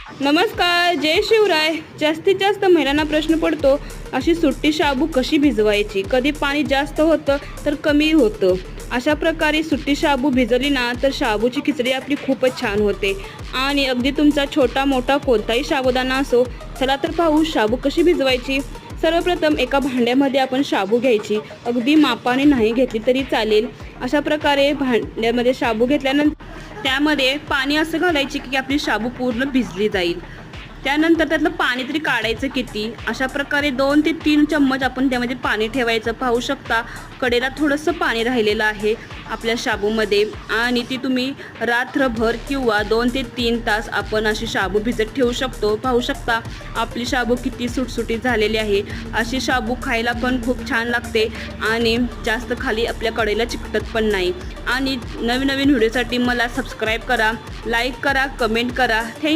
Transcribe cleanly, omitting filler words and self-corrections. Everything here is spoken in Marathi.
नमस्कार, जय शिवराय. जास्तीत जास्त महिलांना प्रश्न पडतो, अशी सुट्टी शाबू कशी भिजवायची. कधी पाणी जास्त होतं तर कमी होतं. अशा प्रकारे सुट्टी शाबू भिजवली ना तर शाबूची खिचडी आपली खूपच छान होते. आणि अगदी तुमचा छोटा मोठा कोणताही साबुदाणा असो. चला तर पाहू शाबू कशी भिजवायची. सर्वप्रथम एका भांड्यामध्ये आपण शाबू घ्यायची. अगदी मापाने नाही घेतली तरी चालेल. अशा प्रकारे भांड्यामध्ये शाबू घेतल्यानंतर त्यामध्ये पाणी असं घालायचे की आपली शाबू पूर्ण भिजली जाईल. त्यानंतर त्यातलं पाणी तरी काढायचं किती. अशा प्रकारे 2 ते 3 चम्मच आपण त्यामध्ये पाणी ठेवायचं. पाहू शकता कडेला थोडंसं पाणी राहिलेलं आहे आपल्या शाबूमध्ये. आणि ती तुम्ही रात्रभर किंवा 2 ते 3 तास आपण अशी शाबू भिजत ठेवू शकतो. पाहू शकता आपली शाबू किती सुटसुटीत झालेली आहे. अशी शाबू खायला पण खूप छान लागते आणि जास्त खाली आपल्या कडेला चिकटत पण नाही. आणि नवीन नवीन व्हिडिओसाठी मला सबस्क्राईब करा, लाईक करा, कमेंट करा. थँक्यू.